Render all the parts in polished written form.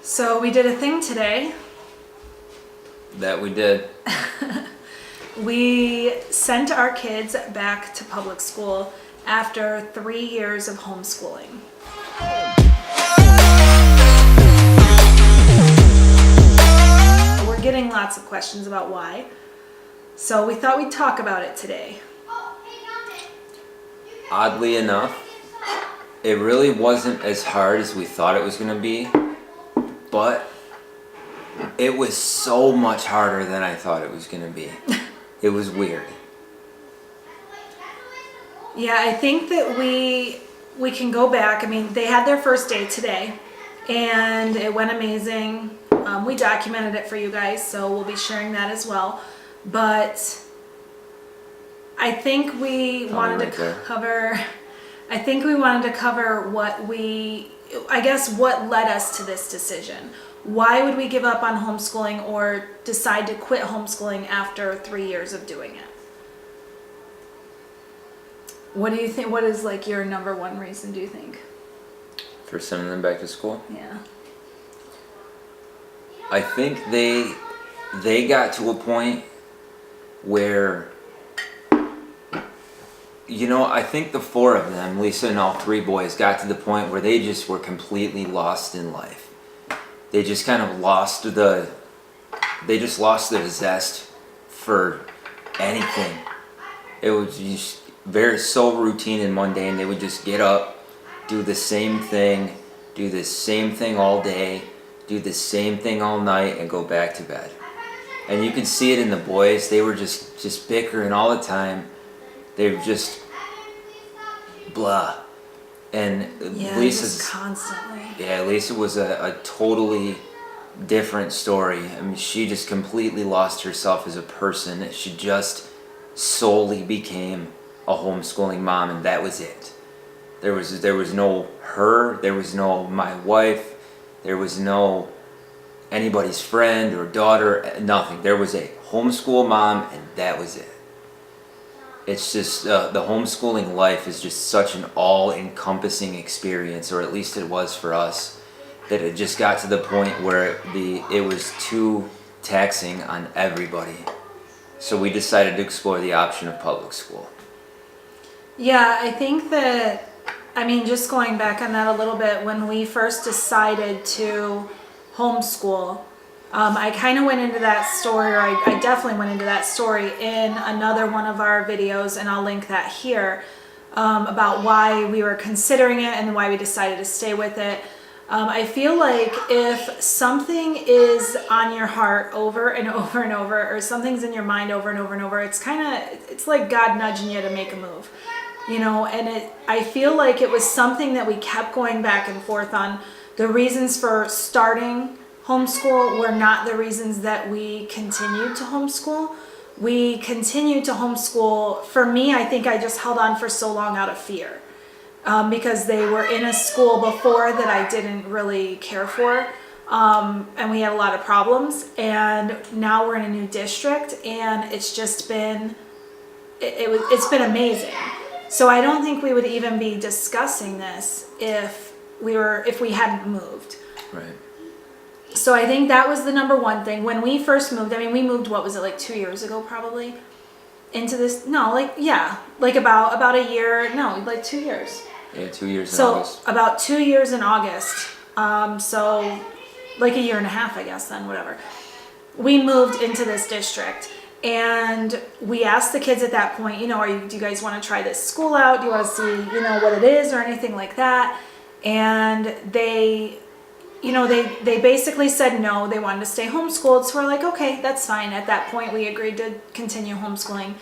So we did a thing today. That we did. We sent our kids back to public school after 3 years of homeschooling. We're getting lots of questions about why. So we thought we'd talk about it today. Oddly enough, it really wasn't as hard as we thought it was going to be, but it was so much harder than I thought it was going to be. It was weird. Yeah, I think that we can go back. I mean, they had their first day today, and it went amazing. We documented it for you guys, so we'll be sharing that as well. But I think we wanted to cover. I think we wanted to cover what led us to this decision. Why would we give up on homeschooling or decide to quit homeschooling after 3 years of doing it? What do you think? What is like your number one reason, do you think? For sending them back to school? Yeah. I think they got to a point where, I think the four of them, Lisa and all three boys, got to the point where they just were completely lost in life. They just kind of lost the zest for anything. It was just so routine and mundane. They would just get up, do the same thing all day, do the same thing all night, and go back to bed. And you could see it in the boys. They were just bickering all the time. They were just blah. And Lisa's constantly. Yeah, Lisa was a totally different story. I mean, she just completely lost herself as a person. She just solely became a homeschooling mom, and that was it. There was no her, there was no my wife, there was no anybody's friend or daughter, nothing. There was a homeschool mom, and that was it. It's just the homeschooling life is just such an all-encompassing experience, or at least it was for us, that it just got to the point where it was too taxing on everybody. So we decided to explore the option of public school. Yeah, I think that, just going back on that a little bit, when we first decided to homeschool, I kind of went into that story, or I definitely went into that story in another one of our videos, and I'll link that here, about why we were considering it and why we decided to stay with it. I feel like if something is on your heart over and over and over, or something's in your mind over and over and over, it's like God nudging you to make a move, and I feel like it was something that we kept going back and forth on. The reasons for starting homeschool were not the reasons that we continued to homeschool. We continued to homeschool. For me, I think I just held on for so long out of fear, because they were in a school before that I didn't really care for, and we had a lot of problems, and now we're in a new district, and it's just been it's been amazing. So I don't think we would even be discussing this if we hadn't moved. Right. So I think that was the number one thing. When we first moved, we moved, what was it, like 2 years ago probably? Into this, no, about a year, no, like 2 years. Yeah, 2 years in August. So about 2 years in August, so like a year and a half, I guess then, whatever. We moved into this district, and we asked the kids at that point, do you guys want to try this school out? Do you want to see, what it is or anything like that? And they basically said no, they wanted to stay homeschooled. So we're like, okay, that's fine. At that point, we agreed to continue homeschooling.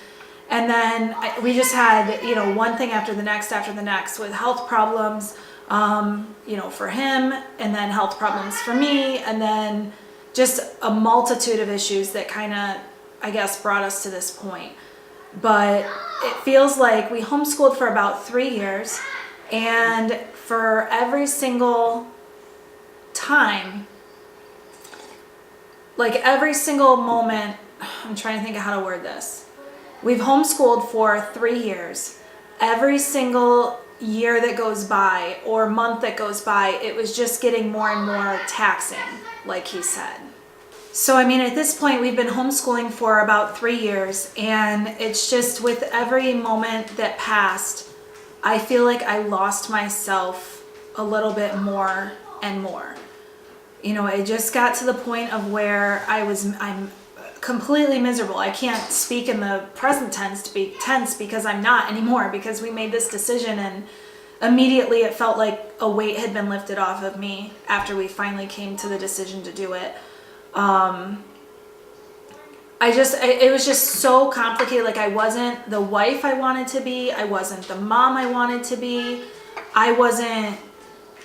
And then we just had, one thing after the next with health problems, for him, and then health problems for me, and then just a multitude of issues that kind of, I guess, brought us to this point. But it feels like we homeschooled for about 3 years, and for every single time, like every single moment, I'm trying to think of how to word this. We've homeschooled for 3 years. Every single year that goes by or month that goes by, it was just getting more and more taxing, like he said. So, I mean, at this point, we've been homeschooling for about 3 years, and it's just with every moment that passed, I feel like I lost myself a little bit more and more. You know, it just got to the point of where I'm completely miserable. I can't speak in the present tense because I'm not anymore, because we made this decision and immediately it felt like a weight had been lifted off of me after we finally came to the decision to do it. It was just so complicated. Like, I wasn't the wife I wanted to be. I wasn't the mom I wanted to be. I wasn't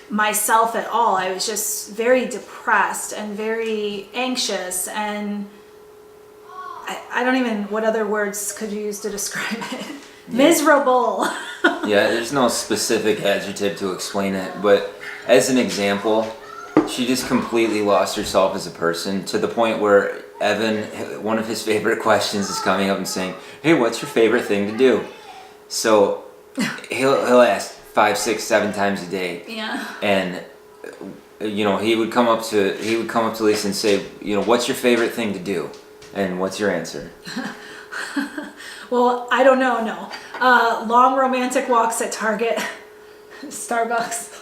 myself at all. I was just very depressed and very anxious, and I don't even, what other words could you use to describe it? Yeah. Miserable. Yeah, there's no specific adjective to explain it, but as an example, she just completely lost herself as a person, to the point where Evan, one of his favorite questions is coming up and saying, "Hey, what's your favorite thing to do?" So he'll ask 5, 6, 7 times a day. Yeah. And you know, he would come up to Lisa and say, you know, "What's your favorite thing to do?" And what's your answer? Well, I don't know, no. Long romantic walks at Target, Starbucks.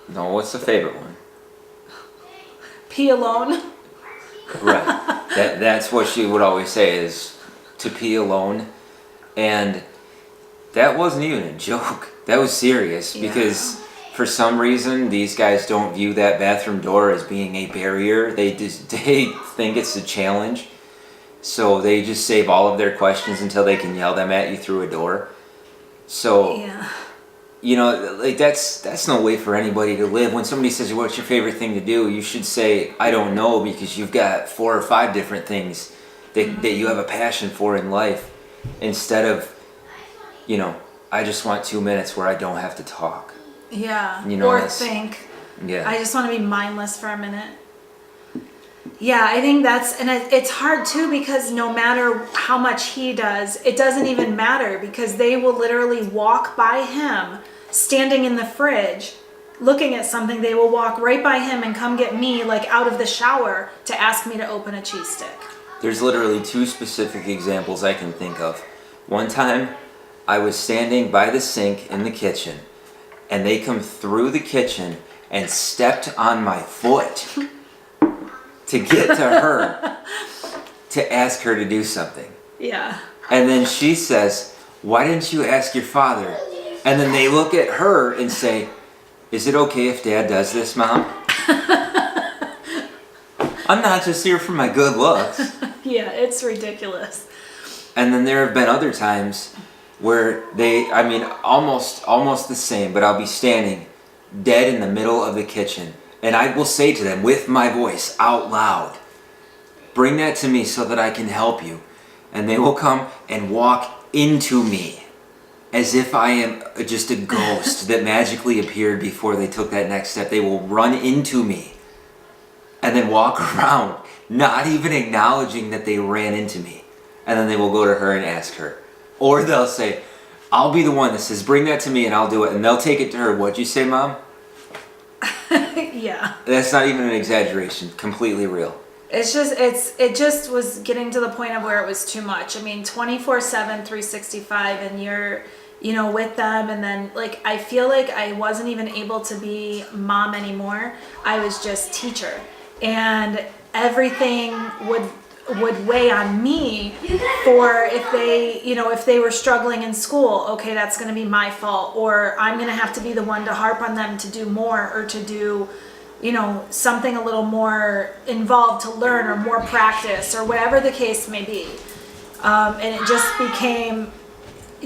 No, what's the favorite one? Pee alone. Right. That's what she would always say, is to pee alone. And that wasn't even a joke. That was serious, because for some reason these guys don't view that bathroom door as being a barrier. They think it's a challenge. So they just save all of their questions until they can yell them at you through a door. So, you know, like, that's no way for anybody to live. When somebody says, "What's your favorite thing to do?" you should say, "I don't know," because you've got 4 or 5 different things that you have a passion for in life, instead of, you know, "I just want 2 minutes where I don't have to talk." Yeah. You know, or think. Yeah. I just want to be mindless for a minute. Yeah, I think it's hard too, because no matter how much he does, it doesn't even matter, because they will literally walk by him, standing in the fridge, looking at something. They will walk right by him and come get me, like, out of the shower to ask me to open a cheese stick. There's literally 2 specific examples I can think of. One time, I was standing by the sink in the kitchen, and they come through the kitchen and stepped on my foot to get to her, to ask her to do something. Yeah. And then she says, "Why didn't you ask your father?" And then they look at her and say, "Is it okay if Dad does this, Mom?" I'm not just here for my good looks. Yeah, it's ridiculous. And then there have been other times where almost the same, but I'll be standing dead in the middle of the kitchen, and I will say to them with my voice out loud, "Bring that to me so that I can help you." And they will come and walk into me as if I am just a ghost that magically appeared before they took that next step. They will run into me and then walk around, not even acknowledging that they ran into me. And then they will go to her and ask her. Or they'll say, I'll be the one that says, "Bring that to me," and I'll do it. And they'll take it to her. "What'd you say, Mom?" Yeah. That's not even an exaggeration. Completely real. It just was getting to the point of where it was too much. I mean, 24/7, 365, and you're, you know, with them. And then, like, I feel like I wasn't even able to be mom anymore. I was just teacher. And everything would weigh on me for if they were struggling in school. Okay, that's going to be my fault, or I'm going to have to be the one to harp on them to do more, or to do, you know, something a little more involved to learn, or more practice, or whatever the case may be. And it just became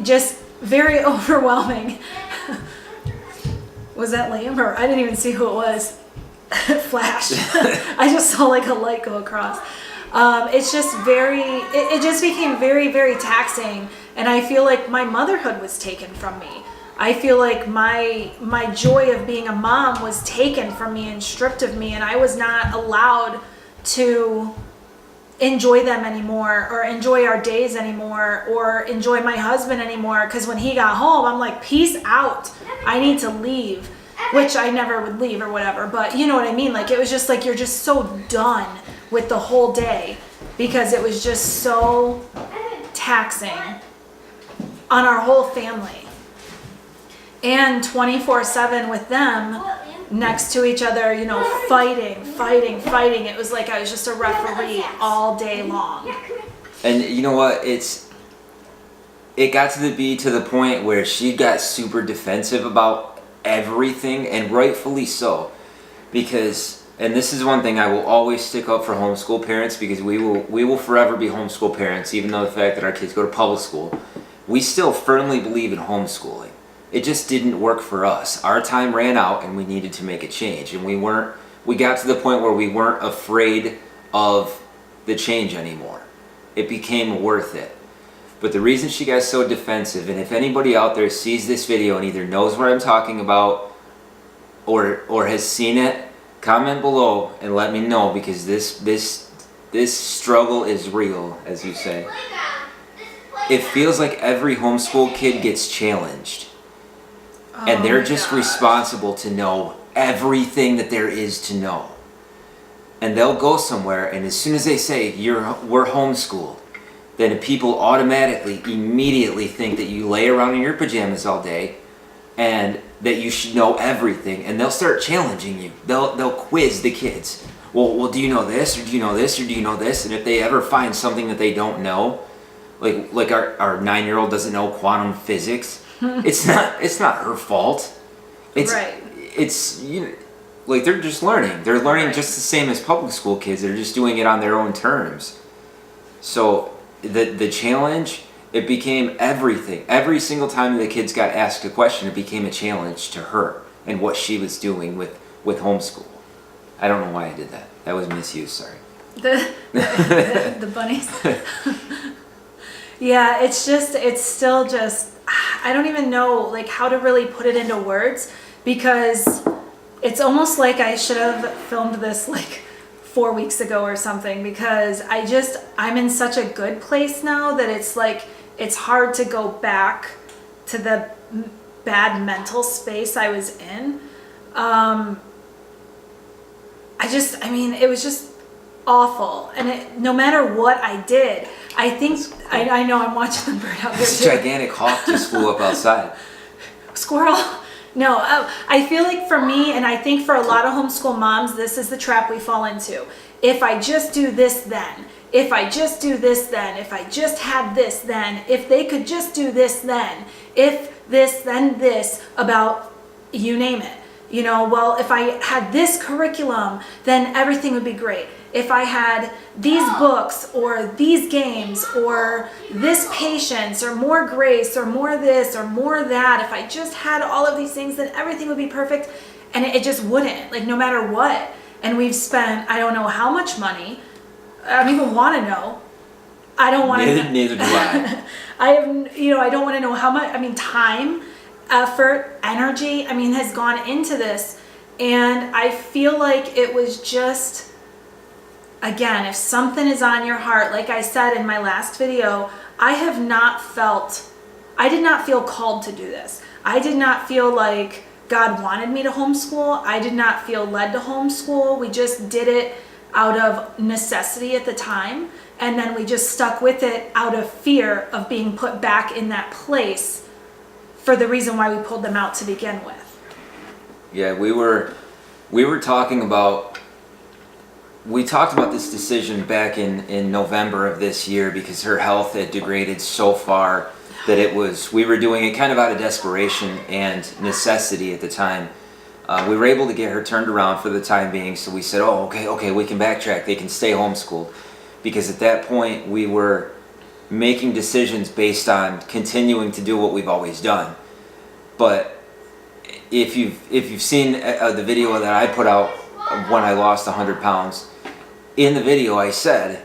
just very overwhelming. Was that Liam? Or I didn't even see who it was. Flash. I just saw like a light go across. It's just it just became very, very taxing. And I feel like my motherhood was taken from me. I feel like my joy of being a mom was taken from me and stripped of me, and I was not allowed to enjoy them anymore, or enjoy our days anymore, or enjoy my husband anymore, because when he got home, I'm like, peace out, I need to leave, which I never would leave or whatever, but you know what I mean? Like, it was just like, you're just so done with the whole day, because it was just so taxing on our whole family. And 24/7 with them next to each other, you know, fighting. It was like I was just a referee all day long. And you know what? It got to the point where she got super defensive about everything, and rightfully so. Because, and this is one thing I will always stick up for homeschool parents, because we will forever be homeschool parents, even though the fact that our kids go to public school. We still firmly believe in homeschooling. It just didn't work for us. Our time ran out and we needed to make a change. And we got to the point where we weren't afraid of the change anymore. It became worth it. But the reason she got so defensive, and if anybody out there sees this video and either knows what I'm talking about or has seen it, comment below and let me know, because this struggle is real, as you say. It feels like every homeschool kid gets challenged. And they're just responsible to know everything that there is to know. And they'll go somewhere, and as soon as they say, we're homeschooled, then people automatically, immediately think that you lay around in your pajamas all day and that you should know everything, and they'll start challenging you. They'll quiz the kids. Well, do you know this, or do you know this, or do you know this? And if they ever find something that they don't know, like our 9-year-old doesn't know quantum physics, it's not her fault. It's like, they're just learning. They're learning just the same as public school kids. They're just doing it on their own terms. So the challenge, it became everything. Every single time the kids got asked a question, it became a challenge to her and what she was doing with homeschool. I don't know why I did that. That was misuse, sorry. The bunnies. Yeah, it's still just, I don't even know like how to really put it into words, because it's almost like I should have filmed this like 4 weeks ago or something, because I'm in such a good place now that it's like, it's hard to go back to the bad mental space I was in. It was just awful. And no matter what I did, I think, I know I'm watching the bird out there. This gigantic hawk just flew up outside. Squirrel. No, I feel like for me, and I think for a lot of homeschool moms, this is the trap we fall into. If I just do this, then. If I just do this, then. If I just had this, then. If they could just do this, then. If this, then this, about you name it. You know, well, if I had this curriculum, then everything would be great. If I had these books or these games or this patience or more grace or more this or more that, if I just had all of these things, then everything would be perfect. And it just wouldn't, like, no matter what. And we've spent, I don't know how much money. I don't even want to know. I don't want to. Neither do I. I don't want to know how much. I mean, time, effort, energy, has gone into this. And I feel like it was just, again, if something is on your heart, like I said in my last video, I did not feel called to do this. I did not feel like God wanted me to homeschool. I did not feel led to homeschool. We just did it out of necessity at the time. And then we just stuck with it out of fear of being put back in that place for the reason why we pulled them out to begin with. Yeah, we were talking about, we talked about this decision back in November of this year, because her health had degraded so far that we were doing it kind of out of desperation and necessity at the time. We were able to get her turned around for the time being, so we said, oh, okay, we can backtrack, they can stay homeschooled. Because at that point, we were making decisions based on continuing to do what we've always done. But if you've seen the video that I put out when I lost 100 pounds, in the video I said,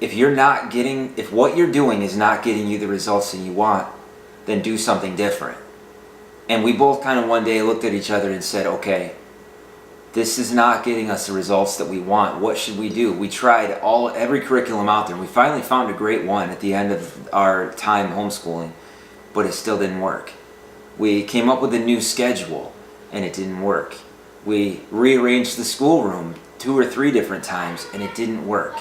if what you're doing is not getting you the results that you want, then do something different. And we both kind of one day looked at each other and said, okay, this is not getting us the results that we want. What should we do? We tried every curriculum out there. We finally found a great one at the end of our time homeschooling, but it still didn't work. We came up with a new schedule and it didn't work. We rearranged the schoolroom 2 or 3 different times and it didn't work.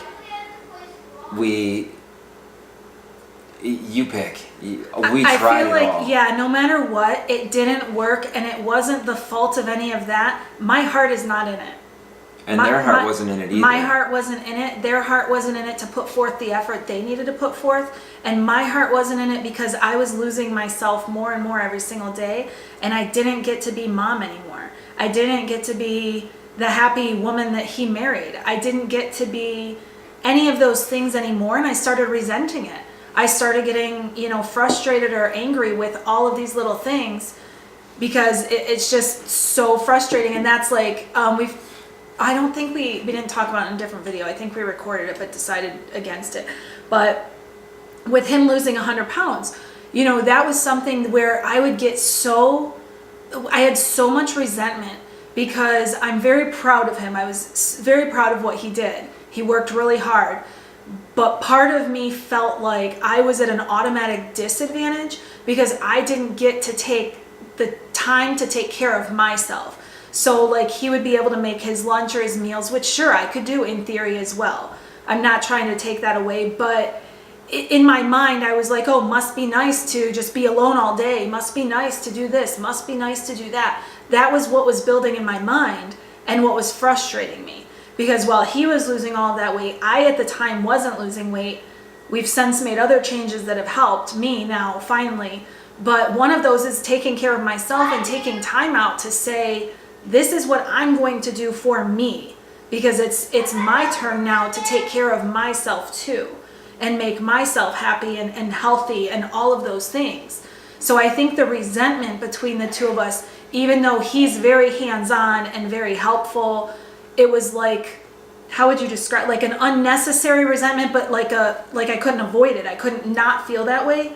You pick. We I tried feel like, it all. yeah, no matter what, it didn't work, and it wasn't the fault of any of that. My heart is not in it. And their heart wasn't in it either. My heart wasn't in it. Their heart wasn't in it to put forth the effort they needed to put forth. And my heart wasn't in it because I was losing myself more and more every single day. And I didn't get to be mom anymore. I didn't get to be the happy woman that he married. I didn't get to be any of those things anymore. And I started resenting it. I started getting, frustrated or angry with all of these little things because it's just so frustrating. And that's like, I don't think we didn't talk about it in a different video. I think we recorded it, but decided against it. But with him losing 100 pounds, that was something where I had so much resentment because I'm very proud of him. I was very proud of what he did. He worked really hard. But part of me felt like I was at an automatic disadvantage because I didn't get to take the time to take care of myself. So like he would be able to make his lunch or his meals, which sure I could do in theory as well. I'm not trying to take that away, but in my mind I was like, oh, must be nice to just be alone all day. Must be nice to do this. Must be nice to do that. That was what was building in my mind and what was frustrating me. Because while he was losing all of that weight, I at the time wasn't losing weight. We've since made other changes that have helped me now, finally. But one of those is taking care of myself and taking time out to say, this is what I'm going to do for me. Because it's my turn now to take care of myself too. And make myself happy and healthy and all of those things. So I think the resentment between the two of us, even though he's very hands-on and very helpful, it was like, how would you describe, like an unnecessary resentment, but like I couldn't avoid it. I couldn't not feel that way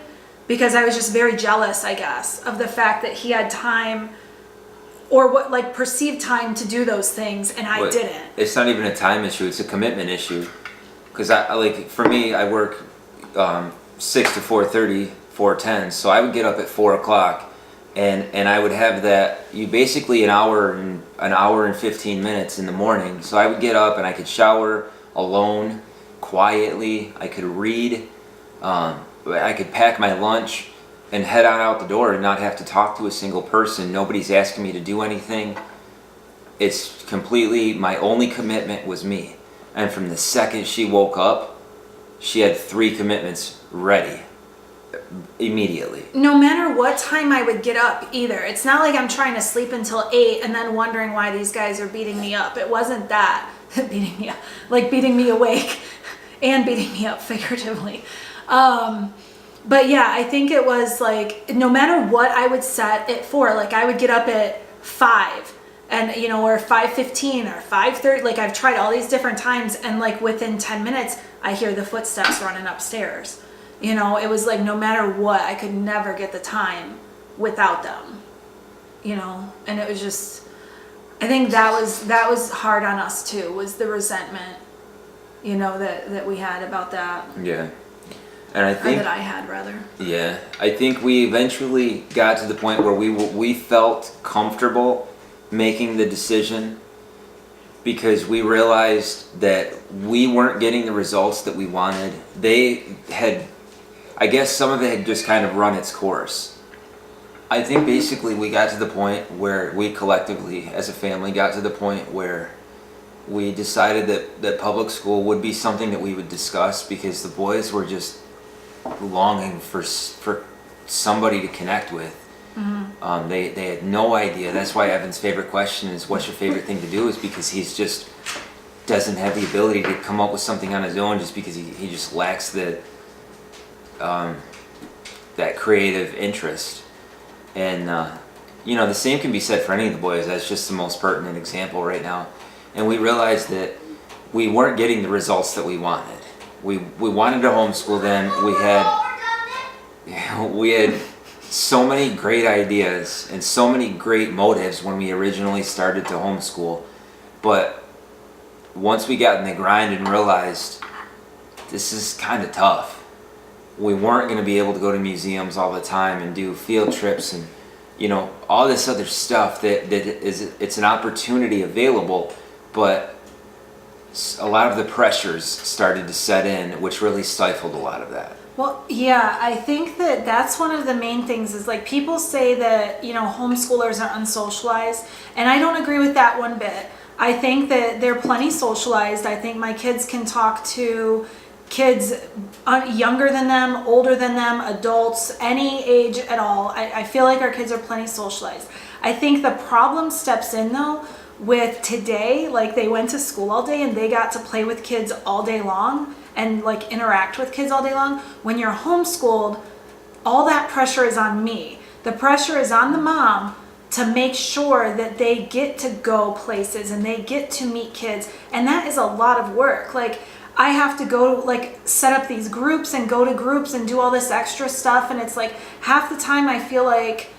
because I was just very jealous, I guess, of the fact that he had time or what like perceived time to do those things and I didn't. It's not even a time issue, it's a commitment issue. Because for me, I work 6 to 4:30, 4:10, so I would get up at 4 o'clock. And I would have you basically an hour and 15 minutes in the morning. So I would get up and I could shower alone, quietly. I could read. I could pack my lunch and head on out the door and not have to talk to a single person. Nobody's asking me to do anything. It's completely, my only commitment was me. And from the second she woke up, she had 3 commitments ready. Immediately. No matter what time I would get up either. It's not like I'm trying to sleep until 8 and then wondering why these guys are beating me up. It wasn't that. Beating me up. Like beating me awake and beating me up figuratively. But yeah, I think it was like no matter what I would set it for, like I would get up at 5 and or 5:15 or 5:30. Like I've tried all these different times and like within 10 minutes I hear the footsteps running upstairs. It was like no matter what, I could never get the time without them. And it was just, I think that was hard on us too, was the resentment, that we had about that. Yeah. And I think, or that I had rather. Yeah. I think we eventually got to the point where we felt comfortable making the decision because we realized that we weren't getting the results that we wanted. I guess some of it had just kind of run its course. I think basically we got to the point where we collectively as a family got to the point where we decided that public school would be something that we would discuss because the boys were just longing for somebody to connect with. Mm-hmm. They had no idea. That's why Evan's favorite question is what's your favorite thing to do, is because he's just doesn't have the ability to come up with something on his own just because he just lacks that creative interest. And the same can be said for any of the boys. That's just the most pertinent example right now. And we realized that we weren't getting the results that we wanted. We wanted to homeschool them. We had so many great ideas and so many great motives when we originally started to homeschool. But once we got in the grind and realized this is kind of tough, we weren't going to be able to go to museums all the time and do field trips and, you know, all this other stuff it's an opportunity available, but a lot of the pressures started to set in, which really stifled a lot of that. Well, yeah, I think that that's one of the main things is like people say that, you know, homeschoolers are unsocialized, and I don't agree with that one bit. I think that they're plenty socialized. I think my kids can talk to kids younger than them, older than them, adults, any age at all. I feel like our kids are plenty socialized. I think the problem steps in though with today, like they went to school all day and they got to play with kids all day long and like interact with kids all day long. When you're homeschooled, all that pressure is on me. The pressure is on the mom to make sure that they get to go places and they get to meet kids. And that is a lot of work. Like I have to go like set up these groups and go to groups and do all this extra stuff. And it's like half the time I feel like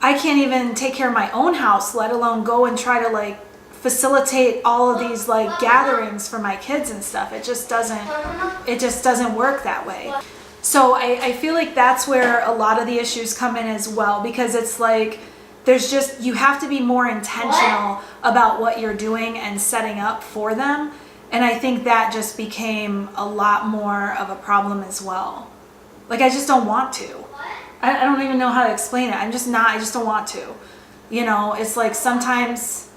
I can't even take care of my own house, let alone go and try to like facilitate all of these like gatherings for my kids and stuff. It just doesn't work that way. So I feel like that's where a lot of the issues come in as well, because it's like you have to be more intentional about what you're doing and setting up for them. And I think that just became a lot more of a problem as well. Like I just don't want to. I don't even know how to explain it. I just don't want to. You know, it's like sometimes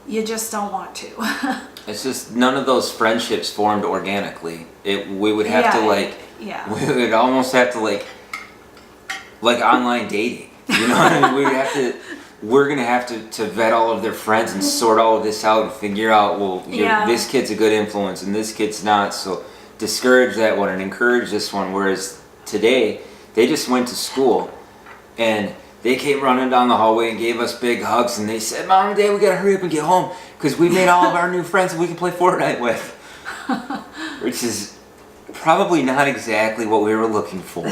you just don't want to. It's just none of those friendships formed organically. We would have to like, we would almost have to like online dating. You know what I mean? We're gonna have to vet all of their friends and sort all of this out and figure out, well, this kid's a good influence and this kid's not. So discourage that one and encourage this one. Whereas today, they just went to school and they came running down the hallway and gave us big hugs and they said, Mom and Dad, we gotta hurry up and get home because we made all of our new friends that we can play Fortnite with. Which is probably not exactly what we were looking for.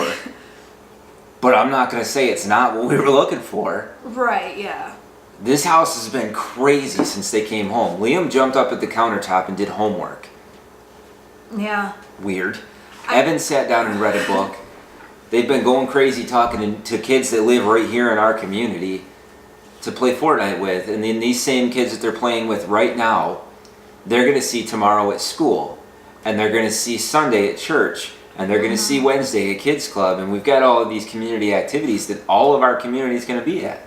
But I'm not gonna say it's not what we were looking for. Right, yeah. This house has been crazy since they came home. Liam jumped up at the countertop and did homework. Yeah. Weird. Evan sat down and read a book. They've been going crazy talking to kids that live right here in our community to play Fortnite with. And then these same kids that they're playing with right now, they're going to see tomorrow at school. And they're going to see Sunday at church. And they're going to see Wednesday at Kids Club. And we've got all of these community activities that all of our community is going to be at.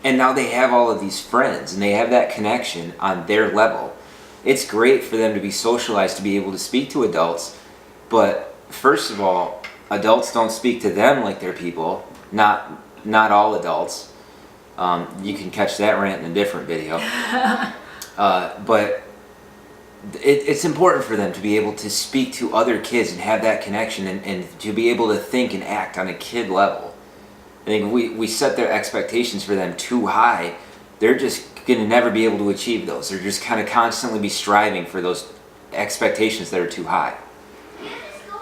And now they have all of these friends. And they have that connection on their level. It's great for them to be socialized, to be able to speak to adults. But first of all, adults don't speak to them like they're people. Not all adults. You can catch that rant in a different video. But it's important for them to be able to speak to other kids and have that connection and to be able to think and act on a kid level. I think we set their expectations for them too high. They're just going to never be able to achieve those. They're just kind of constantly be striving for those expectations that are too high.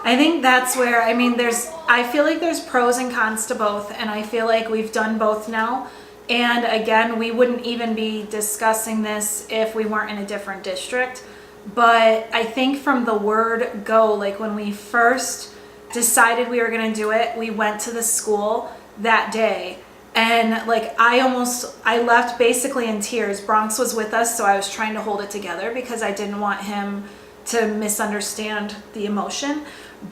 I think that's where, I feel like there's pros and cons to both, and I feel like we've done both now. And again, we wouldn't even be discussing this if we weren't in a different district. But I think from the word go, like when we first decided we were going to do it, we went to the school that day. And like I left basically in tears. Bronx was with us, so I was trying to hold it together because I didn't want him to misunderstand the emotion.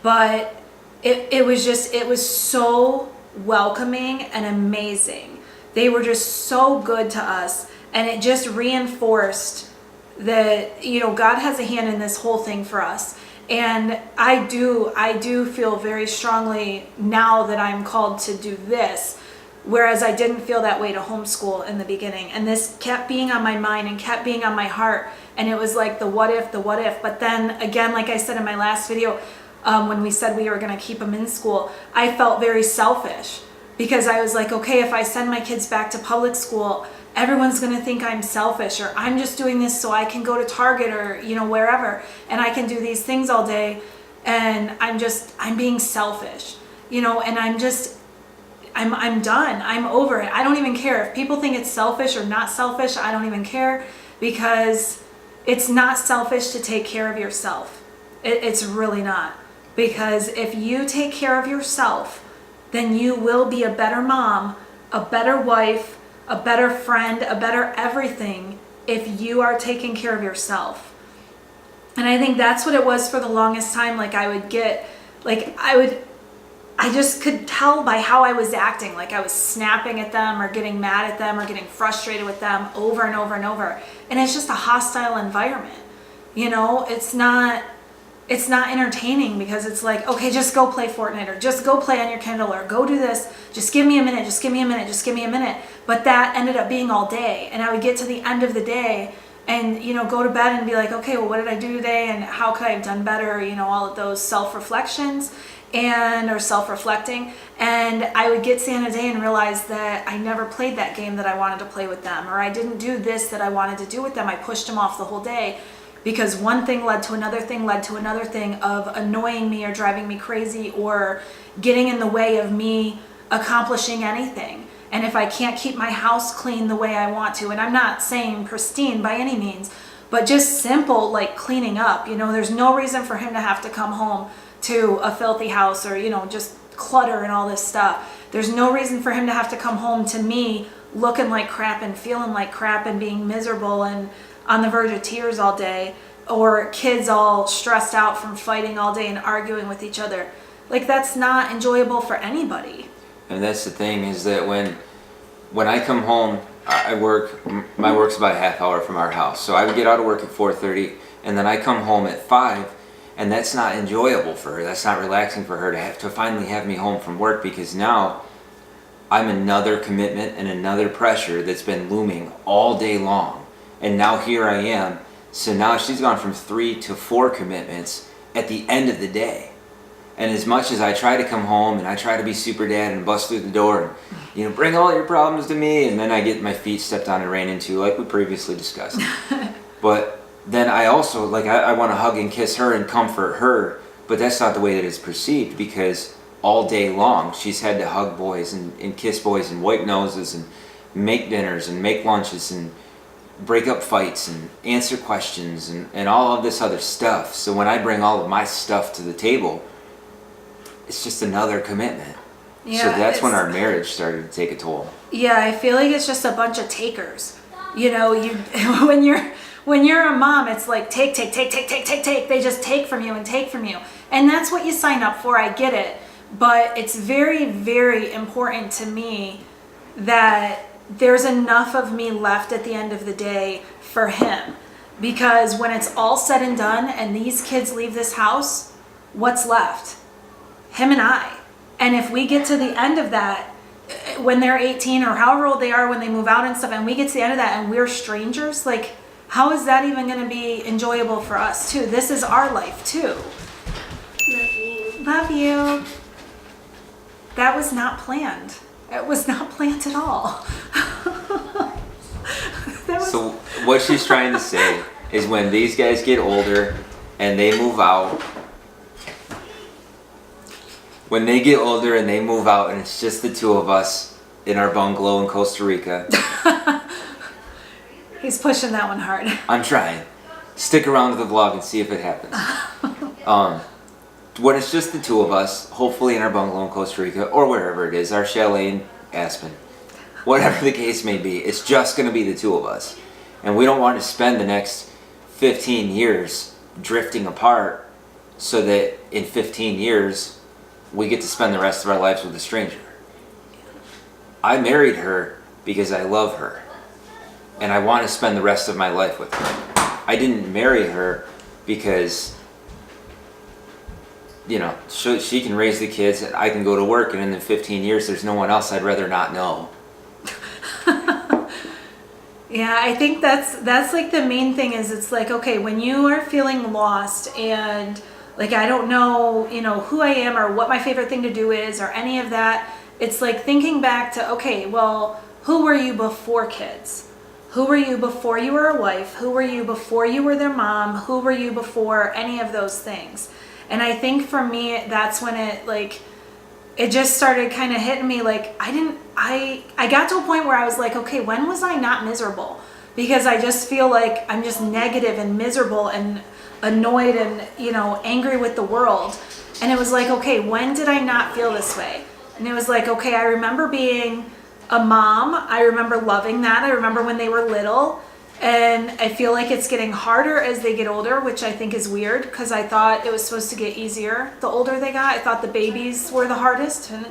But it was so welcoming and amazing. They were just so good to us, and it just reinforced that, you know, God has a hand in this whole thing for us. And I do feel very strongly now that I'm called to do this, whereas I didn't feel that way to homeschool in the beginning. And this kept being on my mind and kept being on my heart, and it was like the what if. But then again, like I said in my last video, when we said we were going to keep them in school, I felt very selfish because I was like, okay, if I send my kids back to public school, everyone's going to think I'm selfish, or I'm just doing this so I can go to Target or, you know, wherever, and I can do these things all day, and I'm being selfish, you know, and I'm done. I'm over it. I don't even care if people think it's selfish or not selfish. I don't even care, because it's not selfish to take care of yourself. It's really not. Because if you take care of yourself, then you will be a better mom, a better wife, a better friend, a better everything if you are taking care of yourself. And I think that's what it was for the longest time. Like I just could tell by how I was acting, like I was snapping at them or getting mad at them or getting frustrated with them over and over and over. And it's just a hostile environment. You know, it's not entertaining because it's like, okay, just go play Fortnite or just go play on your Kindle or go do this. Just give me a minute, just give me a minute, just give me a minute. But that ended up being all day. And I would get to the end of the day and, you know, go to bed and be like, okay, well, what did I do today? And how could I have done better? You know, all of those self-reflections or self-reflecting. And I would get to the end of the day and realize that I never played that game that I wanted to play with them, or I didn't do this that I wanted to do with them. I pushed them off the whole day because one thing led to another thing led to another thing of annoying me or driving me crazy or getting in the way of me accomplishing anything. And if I can't keep my house clean the way I want to, and I'm not saying pristine by any means, but just simple like cleaning up, you know, there's no reason for him to have to come home to a filthy house or, you know, just clutter and all this stuff. There's no reason for him to have to come home to me looking like crap and feeling like crap and being miserable and on the verge of tears all day, or kids all stressed out from fighting all day and arguing with each other. Like, that's not enjoyable for anybody. And that's the thing, is that when I come home, I work, my work's about a half hour from our house. So I would get out of work at 4:30 and then I come home at 5, and that's not enjoyable for her. That's not relaxing for her to have to finally have me home from work, because now I'm another commitment and another pressure that's been looming all day long. And now here I am. So now she's gone from 3 to 4 commitments at the end of the day. And as much as I try to come home and I try to be super dad and bust through the door and, you know, bring all your problems to me, and then I get my feet stepped on and ran into, like we previously discussed. But then I also, like, I want to hug and kiss her and comfort her, but that's not the way that it's perceived, because all day long she's had to hug boys and kiss boys and wipe noses and make dinners and make lunches and break up fights and answer questions and all of this other stuff. So when I bring all of my stuff to the table, it's just another commitment. Yeah, so that's when our marriage started to take a toll. Yeah, I feel like it's just a bunch of takers. You know, when you're a mom, it's like take. They just take from you and take from you. And that's what you sign up for, I get it. But it's very, very important to me that there's enough of me left at the end of the day for him. Because when it's all said and done and these kids leave this house, what's left? Him and I. And if we get to the end of that, when they're 18 or however old they are when they move out and stuff, and we get to the end of that and we're strangers, like, how is that even going to be enjoyable for us too? This is our life too. Love you. Love you. That was not planned. It was not planned at all. So what she's trying to say is, when these guys get older and they move out, when they get older and they move out and it's just the two of us in our bungalow in Costa Rica. He's pushing that one hard. I'm trying. Stick around to the vlog and see if it happens. When it's just the two of us, hopefully in our bungalow in Costa Rica or wherever it is, our chalet in Aspen, whatever the case may be, it's just going to be the two of us. And we don't want to spend the next 15 years drifting apart so that in 15 years we get to spend the rest of our lives with a stranger. I married her because I love her and I want to spend the rest of my life with her. I didn't marry her because, you know, she can raise the kids and I can go to work, and in the 15 years there's no one else I'd rather not know. Yeah, I think that's like the main thing is, it's like, okay, when you are feeling lost and like, I don't know, you know, who I am or what my favorite thing to do is or any of that, it's like thinking back to, okay, well, who were you before kids? Who were you before you were a wife? Who were you before you were their mom? Who were you before any of those things? And I think for me, that's when it just started kind of hitting me. Like, I got to a point where I was like, okay, when was I not miserable? because I just feel like I'm just negative and miserable and annoyed and, angry with the world. And it was like, okay, when did I not feel this way? And it was like, okay, I remember being a mom. I remember loving that. I remember when they were little. And I feel like it's getting harder as they get older, which I think is weird because I thought it was supposed to get easier the older they got. I thought the babies were the hardest, and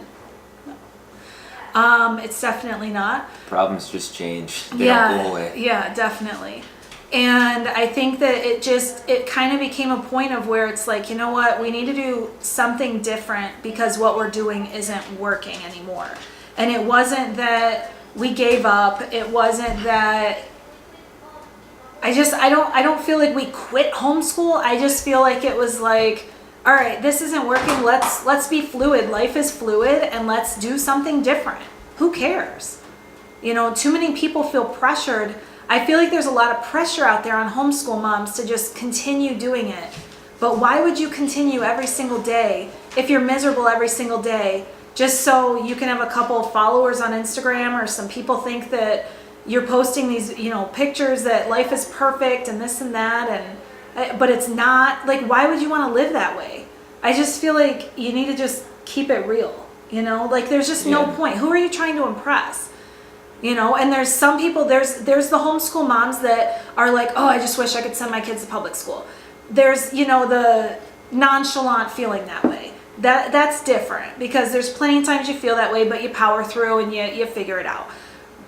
it's definitely not. Problems just change. They don't go away. Yeah, definitely. And I think that it kind of became a point of where it's like, you know what, we need to do something different because what we're doing isn't working anymore. And it wasn't that we gave up. It wasn't that I don't feel like we quit homeschool. I just feel like it was like, all right, this isn't working. Let's be fluid. Life is fluid, and let's do something different. Who cares? Too many people feel pressured. I feel like there's a lot of pressure out there on homeschool moms to just continue doing it. But why would you continue every single day if you're miserable every single day just so you can have a couple of followers on Instagram or some people think that you're posting these, pictures that life is perfect and this and that, but it's not. Like, why would you want to live that way? I just feel like you need to just keep it real, like there's just no point. Who are you trying to impress? And there's some people, there's the homeschool moms that are like, oh, I just wish I could send my kids to public school. There's, the nonchalant feeling that way. That's different because there's plenty of times you feel that way, but you power through and you figure it out.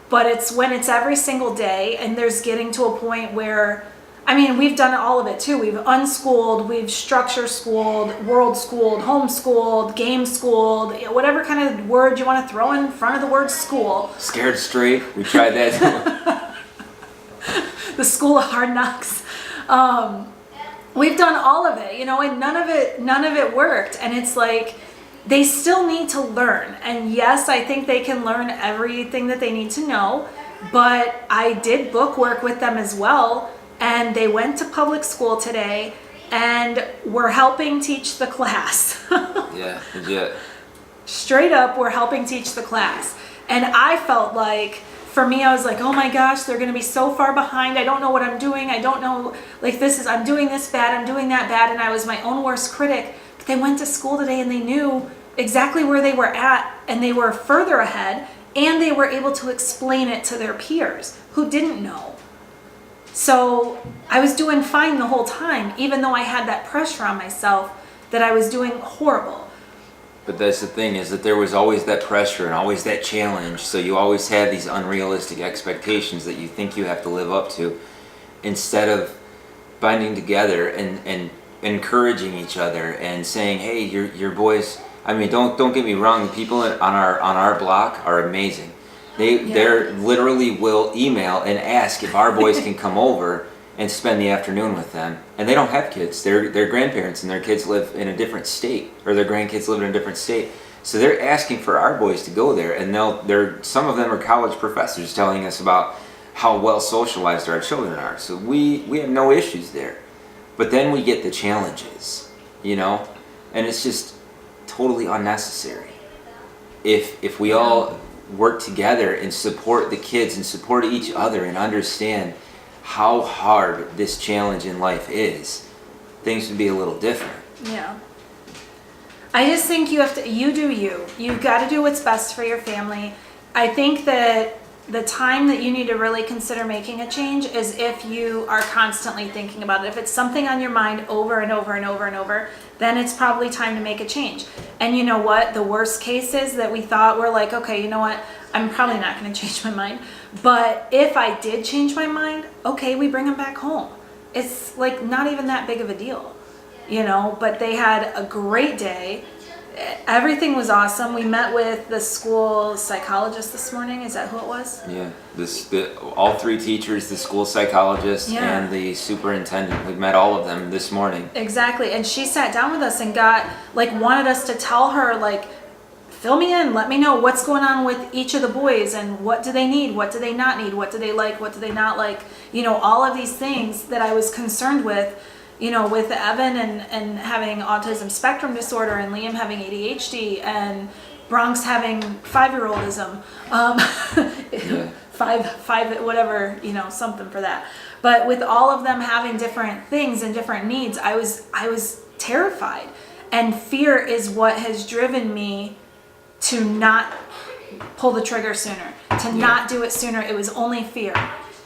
But it's when it's every single day and there's getting to a point where, we've done all of it too. We've unschooled, we've structure schooled, world schooled, homeschooled, game schooled, whatever kind of word you want to throw in front of the word school. Scared straight. We tried that. The school of hard knocks. We've done all of it, and none of it worked. And it's like, they still need to learn. And yes, I think they can learn everything that they need to know, but I did book work with them as well. And they went to public school today and we're helping teach the class. Yeah, legit. Straight up, we're helping teach the class. And I felt like, for me, I was like, oh my gosh, they're going to be so far behind. I don't know what I'm doing. I don't know, I'm doing this bad, I'm doing that bad. And I was my own worst critic. But they went to school today and they knew exactly where they were at and they were further ahead and they were able to explain it to their peers who didn't know. So I was doing fine the whole time, even though I had that pressure on myself that I was doing horrible. But that's the thing, is that there was always that pressure and always that challenge. So you always had these unrealistic expectations that you think you have to live up to, instead of binding together and encouraging each other and saying, hey, your boys, don't get me wrong, the people on our block are amazing. They're literally will email and ask if our boys can come over and spend the afternoon with them. And they don't have kids. They're grandparents and their kids live in a different state, or their grandkids live in a different state. So they're asking for our boys to go there, and some of them are college professors telling us about how well socialized our children are. So we have no issues there. But then we get the challenges, and it's just totally unnecessary. If we all work together and support the kids and support each other and understand how hard this challenge in life is, things would be a little different. Yeah. I just think you do you. You've got to do what's best for your family. I think that the time that you need to really consider making a change is if you are constantly thinking about it. If it's something on your mind over and over and over and over, then it's probably time to make a change. And you know what? The worst case is that we thought, we're like, okay, you know what? I'm probably not going to change my mind. But if I did change my mind, okay, we bring them back home. It's like not even that big of a deal, but they had a great day. Everything was awesome. We met with the school psychologist this morning. Is that who it was? Yeah, all three teachers, the school psychologist, and the superintendent. We met all of them this morning. Exactly, and she sat down with us and wanted us to tell her, fill me in, let me know what's going on with each of the boys and what do they need, what do they not need, what do they like, what do they not like, all of these things that I was concerned with. With Evan and having autism spectrum disorder, and Liam having ADHD, and Bronx having 5-year-oldism, five, whatever, you know, something for that. But with all of them having different things and different needs, I was terrified. And fear is what has driven me to not pull the trigger sooner, to not do it sooner. It was only fear.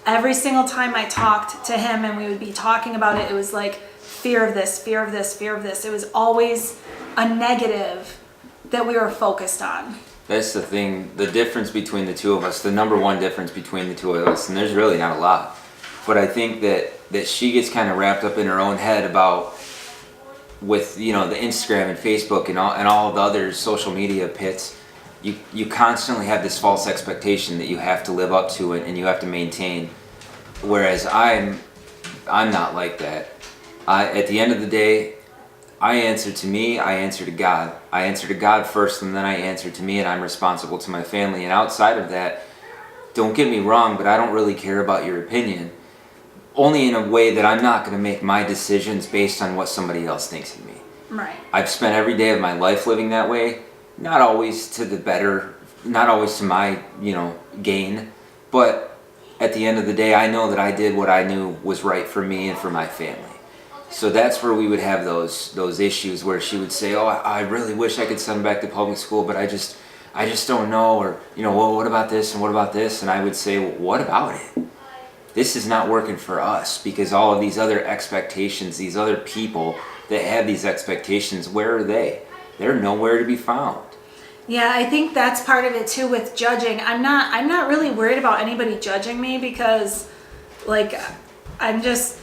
Every single time I talked to him and we would be talking about it, it was like fear of this, fear of this, fear of this. It was always a negative that we were focused on. That's the thing, the difference between the two of us, the number one difference between the two of us, and there's really not a lot, but I think that she gets kind of wrapped up in her own head about, with, you know, the Instagram and Facebook and all the other social media pits, you constantly have this false expectation that you have to live up to it and you have to maintain, whereas I'm not like that. At the end of the day, I answer to me, I answer to God. I answer to God first, and then I answer to me, and I'm responsible to my family. And outside of that, don't get me wrong, but I don't really care about your opinion. Only in a way that I'm not going to make my decisions based on what somebody else thinks of me. Right. I've spent every day of my life living that way. Not always to the better, not always to my, you know, gain. But at the end of the day, I know that I did what I knew was right for me and for my family. So that's where we would have those issues where she would say, "Oh, I really wish I could send him back to public school, but I just don't know," or, you know, "Well, what about this and what about this?" And I would say, "Well, what about it? This is not working for us, because all of these other expectations, these other people that have these expectations, where are they? They're nowhere to be found." Yeah, I think that's part of it too with judging. I'm not really worried about anybody judging me, because like I'm just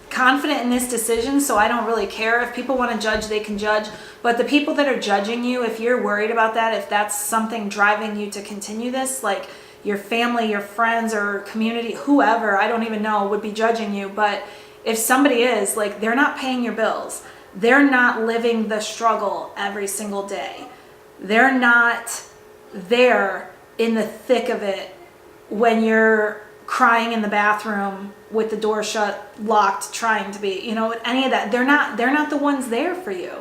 confident in this decision, so I don't really care. If people want to judge, they can judge. But the people that are judging you, if you're worried about that, if that's something driving you to continue this, like your family, your friends, or community, whoever, I don't even know, would be judging you. But if somebody is, like, they're not paying your bills. They're not living the struggle every single day. They're not there in the thick of it when you're crying in the bathroom with the door shut, locked, trying to be, you know, any of that. They're not the ones there for you.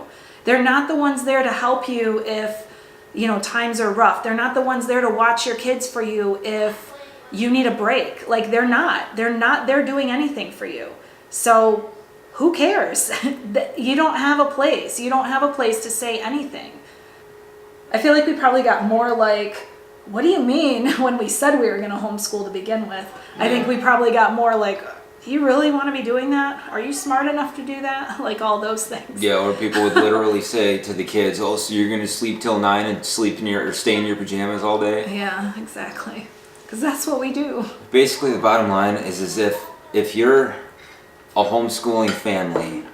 They're not the ones there to help you if, you know, times are rough. They're not the ones there to watch your kids for you if you need a break. Like, they're not there doing anything for you. So who cares? You don't have a place. You don't have a place to say anything. I feel like we probably got more like, "What do you mean?" when we said we were going to homeschool to begin with. Yeah. I think we probably got more like, "Do you really want to be doing that? Are you smart enough to do that?" Like all those things. Yeah, or people would literally say to the kids, "Oh, so you're going to sleep till 9 and stay in your pajamas all day?" Yeah, exactly. Because that's what we do. Basically, the bottom line is as if you're a homeschooling family,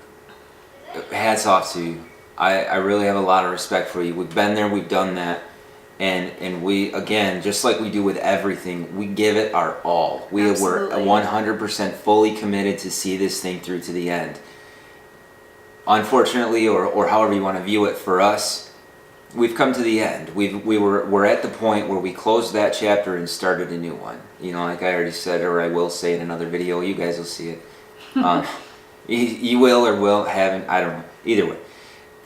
hats off to you. I really have a lot of respect for you. We've been there, we've done that. And we, again, just like we do with everything, we give it our all. We Absolutely. were 100% fully committed to see this thing through to the end. Unfortunately, or however you want to view it, for us, we've come to the end. We're at the point where we closed that chapter and started a new one. You know, like I already said, or I will say in another video, you guys will see it. You will or will haven't, I don't know. Either way.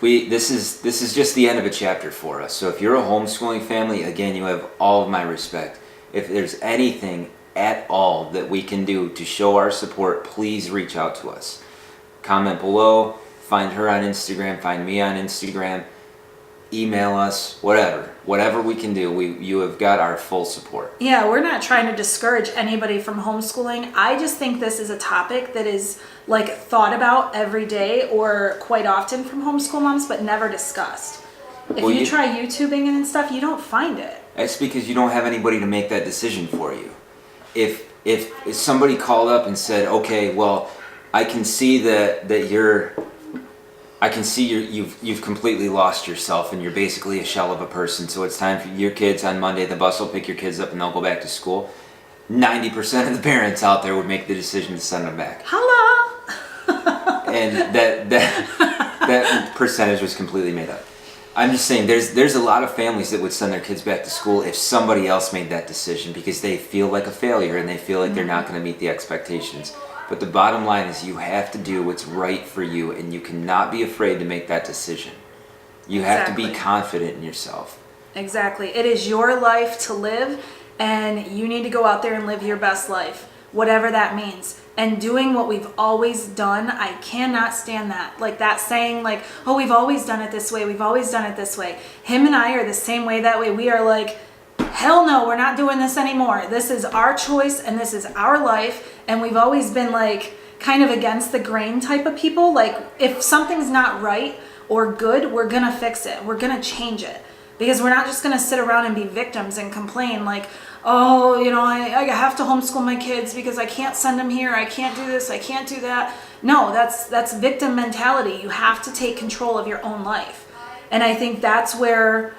This is just the end of a chapter for us. So if you're a homeschooling family, again, you have all of my respect. If there's anything at all that we can do to show our support, please reach out to us. Comment below, find her on Instagram, find me on Instagram, email us, whatever we can do. You have got our full support. Yeah, we're not trying to discourage anybody from homeschooling. I just think this is a topic that is like thought about every day or quite often from homeschool moms, but never discussed. If you try YouTubing and stuff, you don't find it. That's because you don't have anybody to make that decision for you. If somebody called up and said, "Okay, well, I can see you've completely lost yourself and you're basically a shell of a person, so it's time for your kids on Monday, the bus will pick your kids up and they'll go back to school," 90% of the parents out there would make the decision to send them back. Hello! And that percentage was completely made up. I'm just saying there's a lot of families that would send their kids back to school if somebody else made that decision because they feel like a failure and they feel like they're not going to meet the expectations. But the bottom line is you have to do what's right for you, and you cannot be afraid to make that decision. You have to be confident in yourself. Exactly. It is your life to live, and you need to go out there and live your best life, whatever that means. And doing what we've always done, I cannot stand that. Like that saying, like, oh, we've always done it this way. We've always done it this way. Him and I are the same way that way. We are like, hell no, we're not doing this anymore. This is our choice and this is our life. And we've always been like kind of against the grain type of people. Like if something's not right or good, we're going to fix it. We're going to change it. Because we're not just going to sit around and be victims and complain like, oh, you know, I have to homeschool my kids because I can't send them here. I can't do this. I can't do that. No, that's victim mentality. You have to take control of your own life. And I think that's where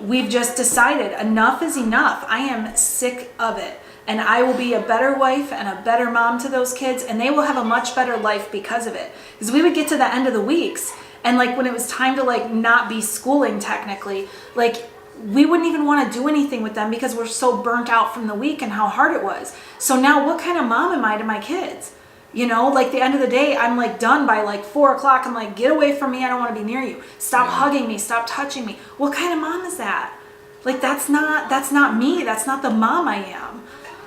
we've just decided enough is enough. I am sick of it. And I will be a better wife and a better mom to those kids. And they will have a much better life because of it. Because we would get to the end of the weeks. And like when it was time to like not be schooling technically, like we wouldn't even want to do anything with them because we're so burnt out from the week and how hard it was. So now what kind of mom am I to my kids? You know, like the end of the day, I'm like done by like 4 o'clock. I'm like, get away from me. I don't want to be near you. Stop hugging me. Stop touching me. What kind of mom is that? Like, that's not me. That's not the mom I am.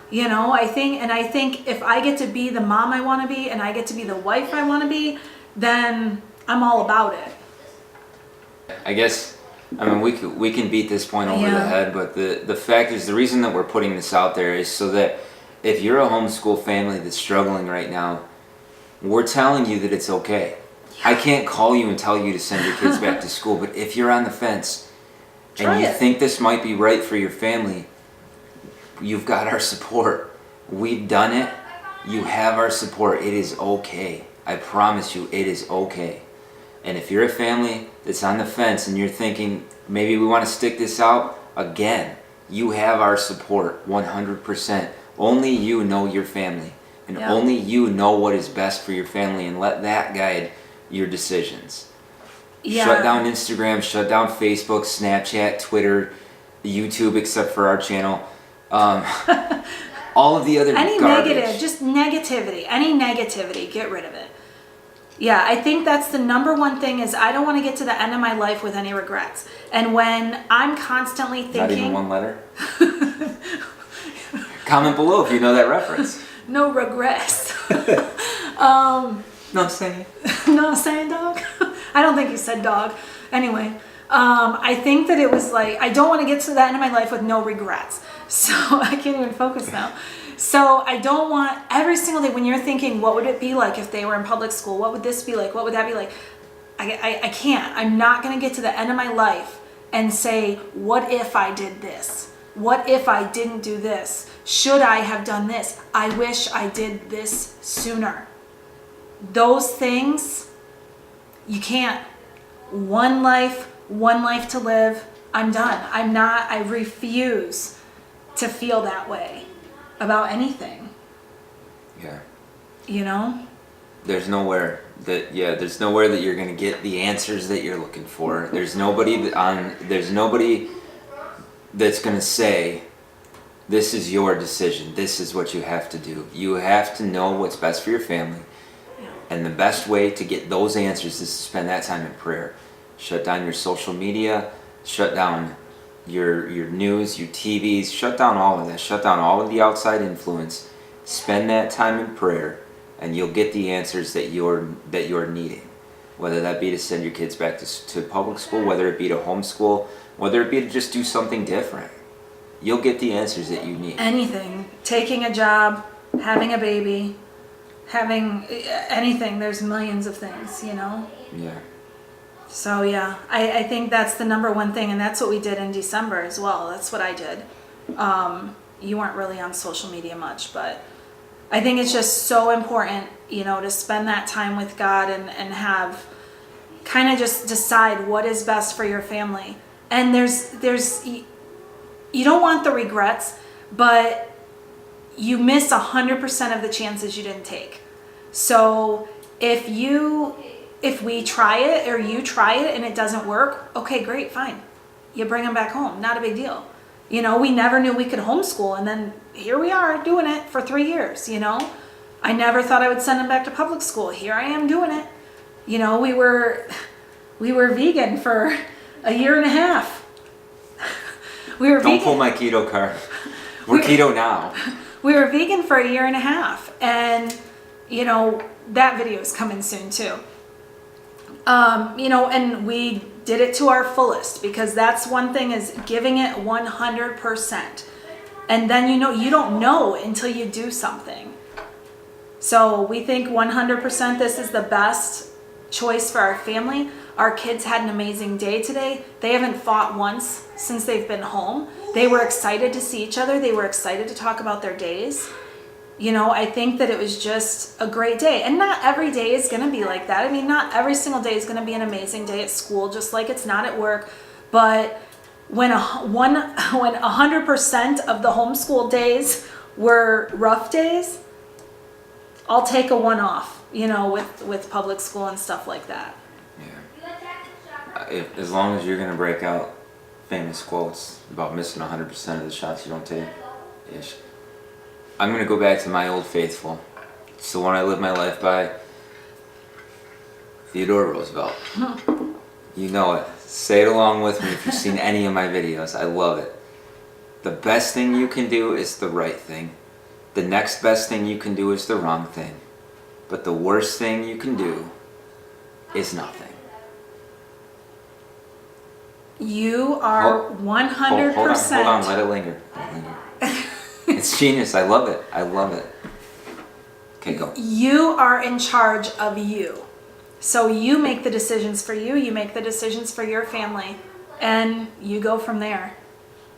You know, I think if I get to be the mom I want to be and I get to be the wife I want to be, then I'm all about it. I guess, I mean, we can beat this point over the head, but the fact is, the reason that we're putting this out there is so that if you're a homeschool family that's struggling right now, we're telling you that it's okay. I can't call you and tell you to send your kids back to school, but if you're on the fence and you think this might be right for your family, you've got our support. We've done it. You have our support. It is okay. I promise you, it is okay. And if you're a family that's on the fence and you're thinking, maybe we want to stick this out, again, you have our support 100%. Only you know your family. And only you know what is best for your family, and let that guide your decisions. Shut down Instagram, shut down Facebook, Snapchat, Twitter, YouTube, except for our channel. All of the other any garbage. Negative, just negativity, any negativity, get rid of it. Yeah, I think that's the number one thing is I don't want to get to the end of my life with any regrets. And when I'm constantly thinking... Not even one letter? Comment below if you know that reference. No regrets. No, I'm saying. No, I'm saying dog? I don't think you said dog. Anyway, I think that it was like, I don't want to get to the end of my life with no regrets. So I can't even focus now. So I don't want every single day when you're thinking, what would it be like if they were in public school? What would this be like? What would that be like? I can't. I'm not going to get to the end of my life and say, what if I did this? What if I didn't do this? Should I have done this? I wish I did this sooner. Those things, you can't. One life to live. I'm done. I refuse to feel that way about anything. Yeah. You know? There's nowhere that you're gonna get the answers that you're looking for. There's nobody that's gonna say, this is your decision, this is what you have to do. You have to know what's best for your family. And the best way to get those answers is to spend that time in prayer. Shut down your social media, shut down your news, your TVs, shut down all of that, shut down all of the outside influence. Spend that time in prayer, and you'll get the answers that you're needing. Whether that be to send your kids back to public school, whether it be to homeschool, whether it be to just do something different. You'll get the answers that you need. Anything. Taking a job, having a baby, having anything. There's millions of things, you know? Yeah. So yeah, I think that's the number one thing, and that's what we did in December as well. That's what I did. You weren't really on social media much, but I think it's just so important, you know, to spend that time with God and have kind of just decide what is best for your family. And you don't want the regrets, but you miss 100% of the chances you didn't take. So if we try it or you try it and it doesn't work, okay, great, fine. You bring them back home. Not a big deal. You know, we never knew we could homeschool, and then here we are doing it for 3 years, you know. I never thought I would send them back to public school. Here I am doing it. You know, we were vegan for a year and a half. Don't pull my keto card. We're keto now. We were vegan for 1.5 years, and you know that video is coming soon too. You know, and we did it to our fullest, because that's one thing, is giving it 100%. And then you don't know until you do something. So we think 100% this is the best choice for our family. Our kids had an amazing day today. They haven't fought once since they've been home. They were excited to see each other. They were excited to talk about their days. You know, I think that it was just a great day. And not every day is going to be like that. I mean, not every single day is going to be an amazing day at school, just like it's not at work. But when 100% of the homeschool days were rough days, I'll take a one off, you know, with public school and stuff like that. Yeah. As long as you're going to break out famous quotes about missing 100% of the shots you don't take, ish. I'm going to go back to my old faithful. It's the one I live my life by. Theodore Roosevelt. You know it. Say it along with me if you've seen any of my videos. I love it. The best thing you can do is the right thing. The next best thing you can do is the wrong thing. But the worst thing you can do is nothing. You are 100%. Hold on, let it linger. It's genius. I love it. Okay, go. You are in charge of you. So you make the decisions for you. You make the decisions for your family. And you go from there.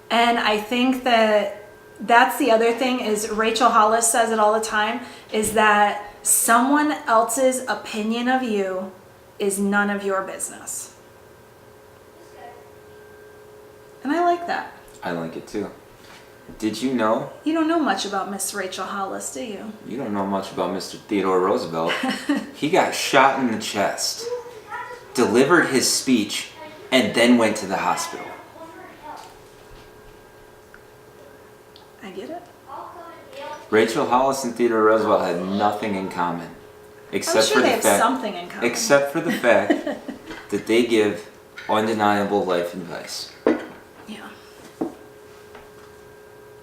And I think that that's the other thing, is Rachel Hollis says it all the time, is that someone else's opinion of you is none of your business. And I like that. I like it too. Did you know? You don't know much about Miss Rachel Hollis, do you? You don't know much about Mr. Theodore Roosevelt. He got shot in the chest, delivered his speech, and then went to the hospital. I get it. Rachel Hollis and Theodore Roosevelt had nothing in common, I'm sure they have something in common. except for the fact that they give undeniable life advice. Yeah.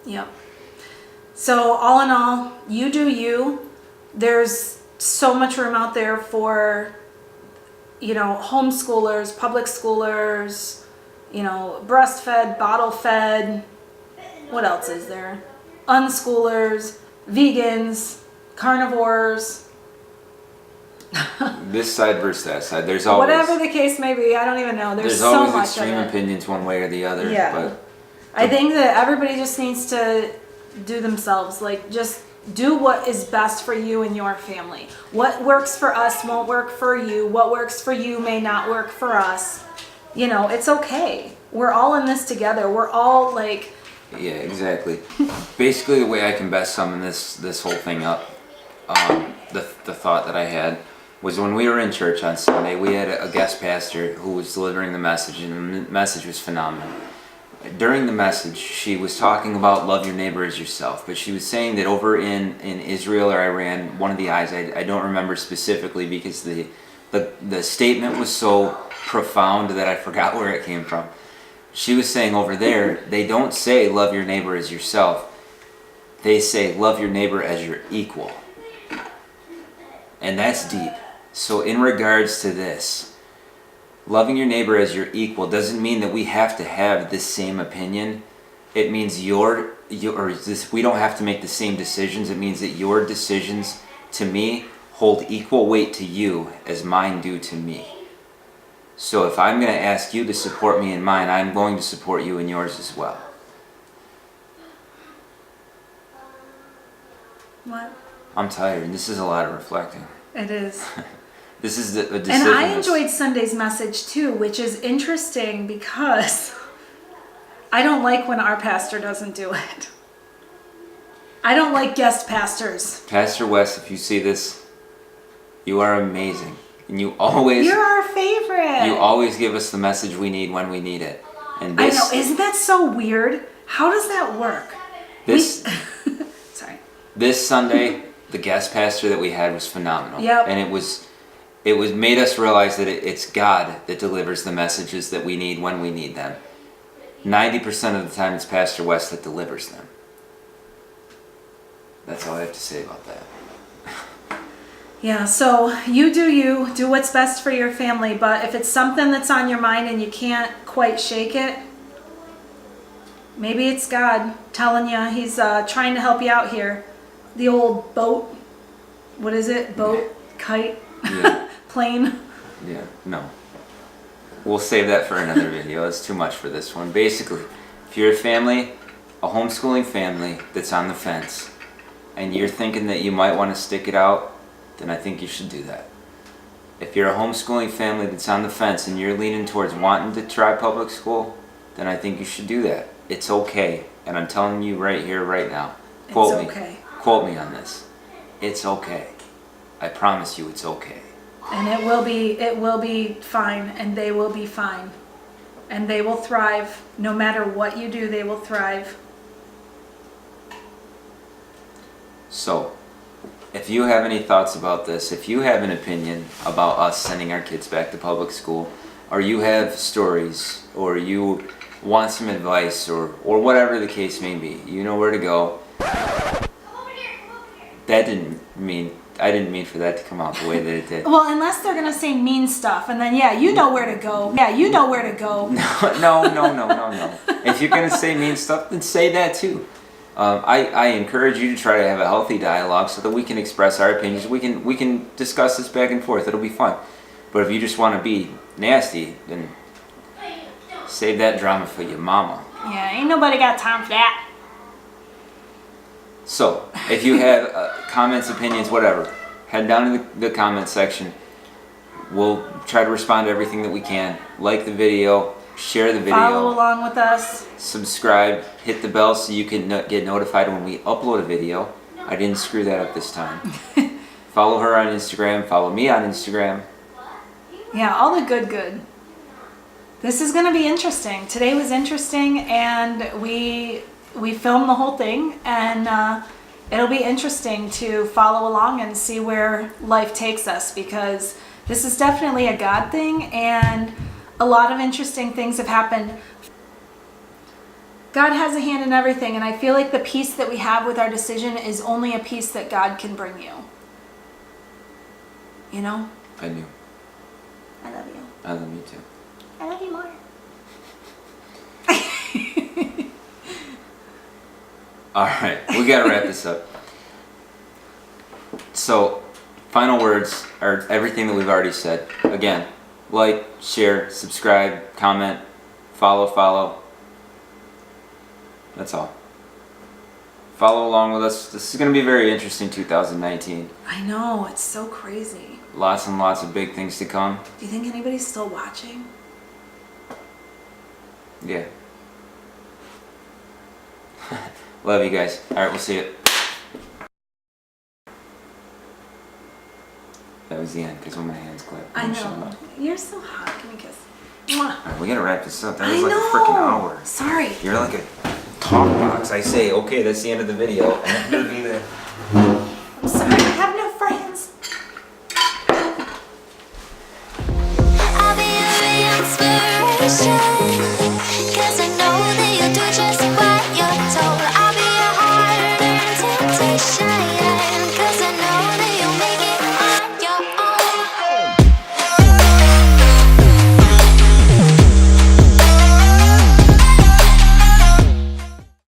Yep. So all in all, you do you. There's so much room out there for, you know, homeschoolers, public schoolers, you know, breastfed, bottle fed. What else is there? Unschoolers, vegans, carnivores. This side versus that side. There's always Whatever the case may be, I don't even know. There's so always much extreme of it. opinions one way or the other. Yeah. But I think that everybody just needs to do themselves. Like, just do what is best for you and your family. What works for us won't work for you. What works for you may not work for us. You know, it's okay. We're all in this together. We're all like... yeah, exactly. Basically, the way I can best sum this whole thing up, the thought that I had was when we were in church on Sunday, we had a guest pastor who was delivering the message, and the message was phenomenal. During the message, she was talking about love your neighbor as yourself, but she was saying that over in Israel or Iran, one of the eyes, I don't remember specifically because the statement was so profound that I forgot where it came from. She was saying over there, they don't say love your neighbor as yourself. They say love your neighbor as your equal. And that's deep. So in regards to this, loving your neighbor as your equal doesn't mean that we have to have the same opinion. It means we don't have to make the same decisions. It means that your decisions to me hold equal weight to you as mine do to me. So if I'm going to ask you to support me in mine, I'm going to support you in yours as well. What? I'm tired, and this is a lot of reflecting. It is. This is a decision. And I enjoyed Sunday's message too, which is interesting because I don't like when our pastor doesn't do it. I don't like guest pastors. Pastor West, if you see this, you are amazing. And you always... You're our favorite. You always give us the message we need when we need it. And this, I know. Isn't that so weird? How does that work? Sorry. This Sunday, the guest pastor that we had was phenomenal. Yep. And it was made us realize that it's God that delivers the messages that we need when we need them. 90% of the time, it's Pastor West that delivers them. That's all I have to say about that. Yeah, so you, do what's best for your family, but if it's something that's on your mind and you can't quite shake it, maybe it's God telling you he's trying to help you out here. The old boat, what is it? Boat, kite, Yeah. plane. Yeah, no. We'll save that for another video. It's too much for this one. Basically, if you're a family, a homeschooling family that's on the fence, and you're thinking that you might want to stick it out, then I think you should do that. If you're a homeschooling family that's on the fence and you're leaning towards wanting to try public school, then I think you should do that. It's okay. And I'm telling you right here, right now. Quote It's okay. me. Quote me on this. It's okay. I promise you it's okay. And it will be fine, and they will be fine. And they will thrive. No matter what you do, they will thrive. So, if you have any thoughts about this, if you have an opinion about us sending our kids back to public school, or you have stories, or you want some advice, or whatever the case may be, you know where to go. I didn't mean for that to come out the way that it did. Well, unless they're gonna say mean stuff, and then yeah, you know where to go. Yeah, you know where to go. No. If you're gonna say mean stuff, then say that too. I encourage you to try to have a healthy dialogue so that we can express our opinions. We can discuss this back and forth. It'll be fun. But if you just want to be nasty, then save that drama for your mama. Yeah, ain't nobody got time for that. So, if you have comments, opinions, whatever, head down to the comment section. We'll try to respond to everything that we can. Like the video, share the video. Follow along with us. Subscribe, hit the bell so you can get notified when we upload a video. I didn't screw that up this time. Follow her on Instagram, follow me on Instagram. Yeah, all the good. This is going to be interesting. Today was interesting, and we filmed the whole thing, and it'll be interesting to follow along and see where life takes us, because this is definitely a God thing, and a lot of interesting things have happened. God has a hand in everything, and I feel like the peace that we have with our decision is only a peace that God can bring you. You know? I knew. I love you. I love you too. I love you more. Alright, we gotta wrap this up. So, final words are everything that we've already said. Again, like, share, subscribe, comment, follow. That's all. Follow along with us. This is going to be very interesting 2019. I know, it's so crazy. Lots and lots of big things to come. Do you think anybody's still watching? Yeah. Love you guys. Alright, we'll see you. That was the end, because when my hands clap. I know. You're so hot. Give me a kiss. Mwah. Alright, we gotta wrap this up. That I was like know. a freaking hour. Sorry. You're like a talk box. I say, okay, that's the end of the video. And I'm gonna be there. I'm sorry. I have no friends. I'll be your inspiration.